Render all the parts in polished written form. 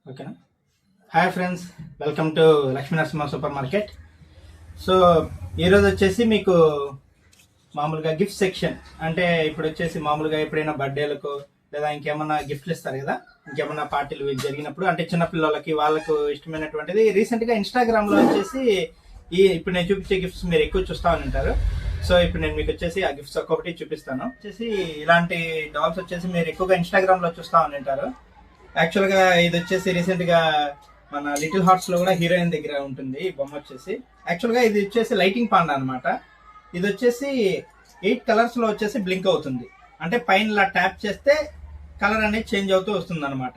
ఓకేనా. Hi friends, welcome to Lakshmi Narasimha super market. So ఈరోజు వచ్చేసి మీకు మామూలుగా గిఫ్ట్ సెక్షన్, అంటే ఇప్పుడు వచ్చేసి మామూలుగా ఎప్పుడైనా బర్త్డేలకు లేదా ఇంకేమన్నా గిఫ్ట్లు ఇస్తారు కదా, ఇంకేమన్నా పార్టీలు జరిగినప్పుడు అంటే చిన్నపిల్లలకి వాళ్ళకు ఇష్టమైనటువంటిది రీసెంట్గా ఇన్స్టాగ్రామ్లో వచ్చేసి ఇప్పుడు నేను చూపించే గిఫ్ట్స్ మీరు ఎక్కువ చూస్తూ ఉంటారు. సో ఇప్పుడు నేను మీకు వచ్చేసి ఆ గిఫ్ట్స్ ఒక్కొక్కటి చూపిస్తాను. వచ్చేసి ఇలాంటి డాల్స్ వచ్చేసి మీరు ఎక్కువగా ఇన్స్టాగ్రామ్లో చూస్తూ ఉంటారు. యాక్చువల్గా ఇది వచ్చేసి రీసెంట్గా మన లిటిల్ హార్ట్స్ లో కూడా హీరోయిన్ దగ్గర ఉంటుంది ఈ బొమ్మ వచ్చేసి. యాక్చువల్గా ఇది వచ్చేసి లైటింగ్ పాండా అనమాట. ఇది వచ్చేసి 8 కలర్స్ లో వచ్చేసి బ్లింక్ అవుతుంది. అంటే పైన ఇలా ట్యాప్ చేస్తే కలర్ అనేది చేంజ్ అవుతూ వస్తుంది అనమాట.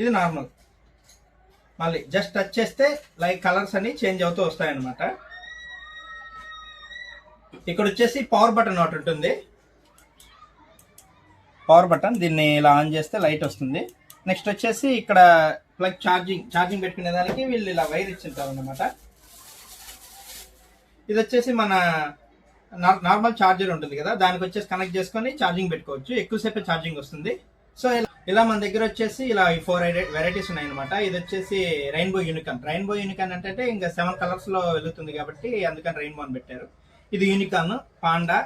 ఇది నార్మల్, మళ్ళీ జస్ట్ టచ్ చేస్తే లైక్ కలర్స్ అన్ని చేంజ్ అవుతూ వస్తాయి అనమాట. ఇక్కడ వచ్చేసి పవర్ బటన్ ఒకటి ఉంటుంది, పవర్ బటన్. దీన్ని ఇలా ఆన్ చేస్తే లైట్ వస్తుంది. నెక్స్ట్ వచ్చేసి ఇక్కడ ప్లగ్ ఛార్జింగ్ పెట్టుకునే దానికి వీళ్ళు ఇలా వైర్ ఇచ్చింటారు అన్నమాట. ఇది వచ్చేసి మన నార్మల్ ఛార్జర్ ఉంటుంది కదా, దానికి వచ్చేసి కనెక్ట్ చేసుకొని ఛార్జింగ్ పెట్టుకోవచ్చు, ఎక్కువసేపు ఛార్జింగ్ వస్తుంది. సో ఇలా మన దగ్గర వచ్చేసి ఇలా 4 వెరైటీస్ ఉన్నాయి అనమాట. ఇది వచ్చేసి రెయిన్బో యూనికాన్ అంటే ఇంకా 7 కలర్స్ లో వెలుగుతుంది కాబట్టి అందుకని రెయిన్బో అని పెట్టారు. ఇది యూనికాన్, పాండా.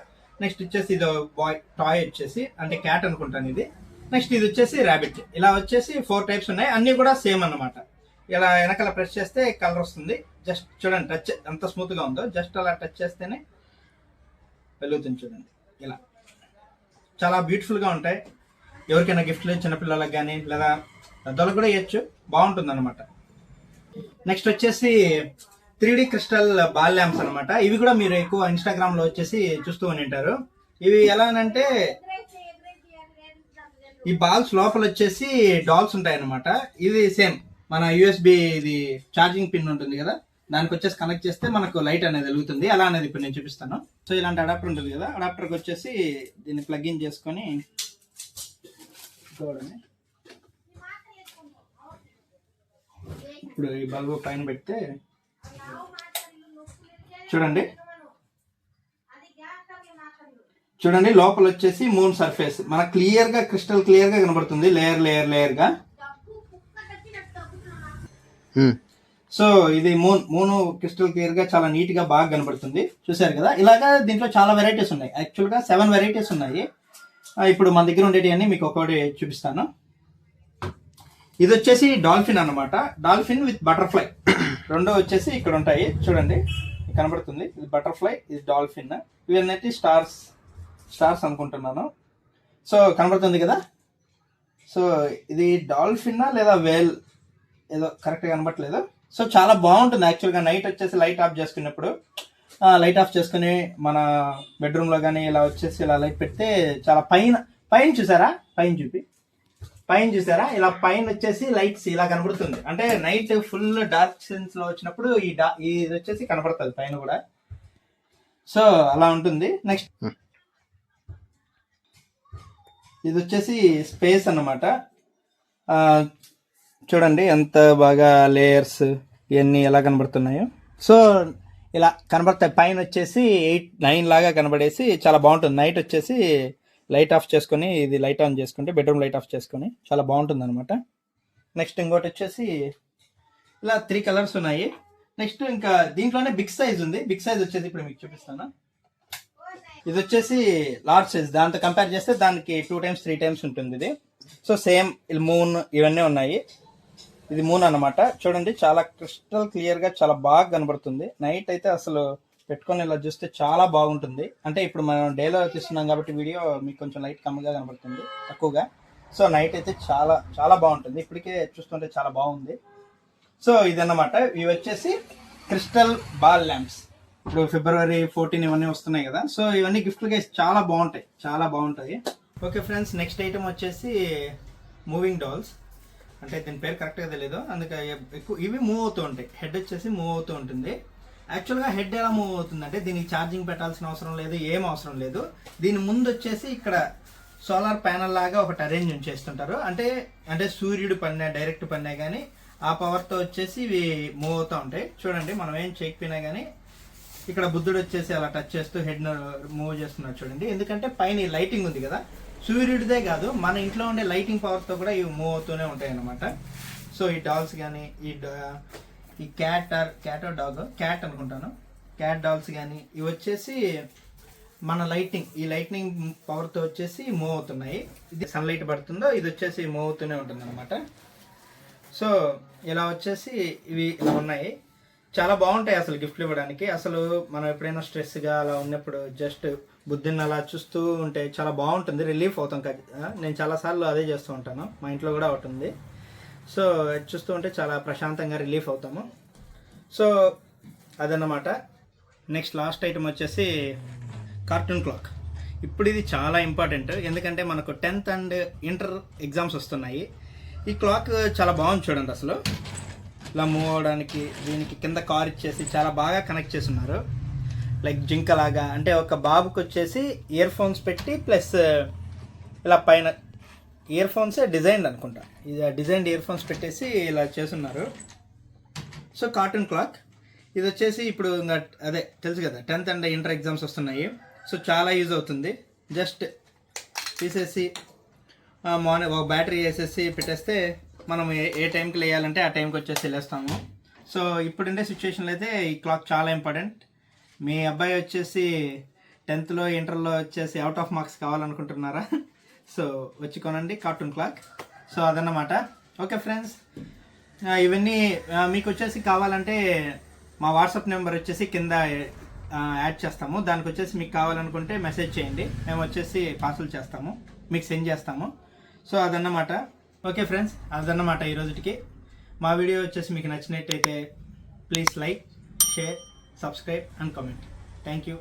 నెక్స్ట్ వచ్చేసి ఇది బాయ్ టాయ్ వచ్చేసి అంటే క్యాట్ అనుకుంటాను ఇది. నెక్స్ట్ ఇది వచ్చేసి ర్యాబిట్. ఇలా వచ్చేసి 4 టైప్స్ ఉన్నాయి, అన్ని కూడా సేమ్ అన్నమాట. ఇలా వెనకాల ప్రెస్ చేస్తే కలర్ వస్తుంది. జస్ట్ చూడండి, టచ్ ఎంత స్మూత్ గా ఉందో, జస్ట్ అలా టచ్ చేస్తేనే వెలుగుతుంది. చూడండి, ఇలా చాలా బ్యూటిఫుల్ గా ఉంటాయి. ఎవరికైనా గిఫ్ట్లు చిన్నపిల్లలకు కానీ లేదా పెద్దలకు కూడా ఇవ్వచ్చు, బాగుంటుంది అనమాట. నెక్స్ట్ వచ్చేసి 3D క్రిస్టల్ బాల్ ల్యాంప్స్ అనమాట. ఇవి కూడా మీరు ఎక్కువ ఇన్స్టాగ్రామ్ లో వచ్చేసి చూస్తూ ఉంటారు. ఇవి ఎలా అంటే ఈ బాల్స్ లోపల వచ్చేసి డాల్స్ ఉంటాయి అనమాట. ఇది సేమ్ మన యూఎస్బి ఇది ఛార్జింగ్ పిన్ ఉంటుంది కదా, దానికి వచ్చేసి కనెక్ట్ చేస్తే మనకు లైట్ అనేది వెలుగుతుంది. ఎలా అనేది ఇప్పుడు నేను చూపిస్తాను. సో ఇలాంటి అడాప్టర్ ఉంటుంది కదా, అడాప్టర్కి వచ్చేసి దీన్ని ప్లగ్ ఇన్ చేసుకొని ఇప్పుడు ఈ బల్బు పైన పెడితే చూడండి లోపల వచ్చేసి మూన్ సర్ఫేస్ మనకు క్రిస్టల్ క్లియర్ గా కనబడుతుంది, లేయర్ గా. సో ఇది మూన్ క్రిస్టల్ క్లియర్ గా చాలా నీట్ గా బాగా కనబడుతుంది. చూసారు కదా, ఇలాగా దీంట్లో చాలా వెరైటీస్ ఉన్నాయి. యాక్చువల్ గా 7 వెరైటీస్ ఉన్నాయి. ఇప్పుడు మన దగ్గర ఉండేటి అన్ని మీకు ఒక్కొక్కటి చూపిస్తాను. ఇది వచ్చేసి డాల్ఫిన్ అనమాట. డాల్ఫిన్ విత్ బటర్ఫ్లై రెండో వచ్చేసి ఇక్కడ ఉంటాయి. చూడండి కనబడుతుంది, ఇది బటర్ఫ్లై, ఇది డాల్ఫిన్. ఇవన్నీ స్టార్స్ అనుకుంటున్నాను. సో కనబడుతుంది కదా. సో ఇది డాల్ఫిన్నా లేదా వేల్ ఏదో కరెక్ట్గా కనబడట్లేదు. సో చాలా బాగుంటుంది యాక్చువల్గా. నైట్ వచ్చేసి లైట్ ఆఫ్ చేసుకున్నప్పుడు లైట్ ఆఫ్ చేసుకుని మన బెడ్రూమ్లో కానీ ఇలా వచ్చేసి ఇలా లైట్ పెడితే చాలా పైన చూసారా, పైన చూసారా, ఇలా పైన వచ్చేసి లైట్స్ ఇలా కనబడుతుంది. అంటే నైట్ ఫుల్ డార్క్ సెన్స్ లో వచ్చినప్పుడు ఇది వచ్చేసి కనబడుతుంది పైన కూడా. సో అలా ఉంటుంది. నెక్స్ట్ ఇది వచ్చేసి స్పేస్ అన్నమాట. చూడండి ఎంత బాగా లేయర్స్ ఇవన్నీ ఎలా కనబడుతున్నాయో. సో ఇలా కనబడతాయి. పైన వచ్చేసి 8-9 లాగా కనబడేసి చాలా బాగుంటుంది. నైట్ వచ్చేసి లైట్ ఆఫ్ చేసుకొని ఇది లైట్ ఆన్ చేసుకుంటే బెడ్రూమ్ లైట్ ఆఫ్ చేసుకొని చాలా బాగుంటుంది అనమాట. నెక్స్ట్ ఇంకోటి వచ్చేసి ఇలా 3 కలర్స్ ఉన్నాయి. నెక్స్ట్ ఇంకా దీంట్లోనే బిగ్ సైజ్ ఉంది. బిగ్ సైజ్ వచ్చేసి ఇప్పుడు మీకు చూపిస్తాను. ఇది వచ్చేసి లార్జ్ సైజ్, దాంతో కంపేర్ చేస్తే దానికి 2 times 3 times ఉంటుంది ఇది. సో సేమ్ మూన్ ఇవన్నీ ఉన్నాయి. ఇది మూన్ అనమాట. చూడండి చాలా క్రిస్టల్ క్లియర్ గా చాలా బాగా కనబడుతుంది. నైట్ అయితే అసలు పెట్టుకొని ఇలా చూస్తే చాలా బాగుంటుంది. అంటే ఇప్పుడు మనం డేలో తీస్తున్నాం కాబట్టి వీడియో మీకు కొంచెం లైట్ కమ్గా కనబడుతుంది, తక్కువగా. సో నైట్ అయితే చాలా చాలా బాగుంటుంది. ఇప్పటికే చూస్తుంటే చాలా బాగుంది. సో ఇదన్నమాట. ఇవి వచ్చేసి క్రిస్టల్ బాల్ ల్యాంప్స్. ఇప్పుడు February 14 ఇవన్నీ వస్తున్నాయి కదా. సో ఇవన్నీ గిఫ్ట్లుగా చాలా బాగుంటాయి. ఓకే ఫ్రెండ్స్, నెక్స్ట్ ఐటమ్ వచ్చేసి మూవింగ్ డాల్స్. అంటే దీని పేరు కరెక్ట్గా తెలియదు, అందుకే ఎక్కువ ఇవి మూవ్ అవుతూ ఉంటాయి. హెడ్ వచ్చేసి మూవ్ అవుతూ ఉంటుంది. యాక్చువల్గా హెడ్ ఎలా మూవ్ అవుతుందంటే దీనికి ఛార్జింగ్ పెట్టాల్సిన అవసరం లేదు, ఏం అవసరం లేదు. దీని ముందు వచ్చేసి ఇక్కడ సోలార్ ప్యానల్ లాగా ఒకటి అరేంజ్ చేస్తుంటారు. అంటే సూర్యుడు డైరెక్ట్ పడినా కానీ ఆ పవర్తో వచ్చేసి ఇవి మూవ్ అవుతూ ఉంటాయి. చూడండి మనం ఏం చేయకపోయినా కానీ ఇక్కడ బుద్ధుడు వచ్చేసి అలా టచ్ చేస్తూ హెడ్ మూవ్ చేస్తున్నాడు చూడండి. ఎందుకంటే పైన లైటింగ్ ఉంది కదా, సూర్యుడిదే కాదు, మన ఇంట్లో ఉండే లైటింగ్ పవర్తో కూడా ఇవి మూవ్ అవుతూనే ఉంటాయి అన్నమాట. సో ఈ డాల్స్ కానీ ఈ క్యాట్ అనుకుంటాను, క్యాట్ డాల్స్ కానీ ఇవి వచ్చేసి మన లైట్నింగ్ పవర్తో వచ్చేసి మూవ్ అవుతున్నాయి. ఇది సన్లైట్ పడుతుందో ఇది వచ్చేసి మూవ్ అవుతూనే ఉంటుంది అనమాట. సో ఇలా వచ్చేసి ఇవి ఇలా ఉన్నాయి, చాలా బాగుంటాయి అసలు గిఫ్ట్లు ఇవ్వడానికి. అసలు మనం ఎప్పుడైనా స్ట్రెస్గా అలా ఉన్నప్పుడు జస్ట్ బుద్ధిని అలా చూస్తూ ఉంటే చాలా బాగుంటుంది, రిలీఫ్ అవుతాం. నేను చాలాసార్లు అదే చేస్తూ ఉంటాను, మా ఇంట్లో కూడా ఒకటి ఉంది. సో చూస్తూ ఉంటే చాలా ప్రశాంతంగా రిలీఫ్ అవుతాము. సో అదన్నమాట. నెక్స్ట్ లాస్ట్ ఐటమ్ వచ్చేసి కార్టూన్ క్లాక్. ఇప్పుడు ఇది చాలా ఇంపార్టెంట్, ఎందుకంటే మనకు 10th అండ్ ఇంటర్ ఎగ్జామ్స్ వస్తున్నాయి. ఈ క్లాక్ చాలా బాగుంది చూడండి, అసలు ఇలా మూవ్ అవడానికి దీనికి కింద కార్ ఇచ్చేసి చాలా బాగా కనెక్ట్ చేసి ఉన్నారు, లైక్ జింకలాగా. అంటే ఒక బాబుకి వచ్చేసి ఇయర్ ఫోన్స్ పెట్టి ప్లస్ ఇలా పైన ఇయర్ ఫోన్సే డిజైన్ అనుకుంటా, ఇది డిజైన్డ్ ఇయర్ ఫోన్స్ పెట్టేసి ఇలా చేస్తున్నారు. సో కార్టూన్ క్లాక్ ఇది వచ్చేసి ఇప్పుడు ఇంకా అదే తెలుసు కదా 10th అండ్ ఇంటర్ ఎగ్జామ్స్ వస్తున్నాయి. సో చాలా యూజ్ అవుతుంది. జస్ట్ తీసేసి మార్నింగ్ ఒక బ్యాటరీ వేసేసి పెట్టేస్తే మనం ఏ టైంకి లేయాలంటే ఆ టైంకి వచ్చేసి వెళ్ళేస్తాము. సో ఇప్పుడుండే సిచ్యువేషన్లో అయితే ఈ క్లాక్ చాలా ఇంపార్టెంట్. మీ అబ్బాయి వచ్చేసి 10th ఇంటర్లో వచ్చేసి అవుట్ ఆఫ్ మార్క్స్ కావాలనుకుంటున్నారా? సో వచ్చి కొనండి కార్టూన్ క్లాక్. సో అదన్నమాట. ఓకే ఫ్రెండ్స్, ఇవన్నీ మీకు వచ్చేసి కావాలంటే మా వాట్సాప్ నెంబర్ వచ్చేసి కింద యాడ్ చేస్తాము, దానికి వచ్చేసి మీకు కావాలనుకుంటే మెసేజ్ చేయండి, మేము వచ్చేసి పార్సల్ చేస్తాము, మీకు సెండ్ చేస్తాము. సో అదన్నమాట. ఓకే ఫ్రెండ్స్, అదన్నమాట ఈరోజుకి. మా వీడియో వచ్చేసి మీకు నచ్చినట్టయితే please like, share, subscribe and comment. Thank you.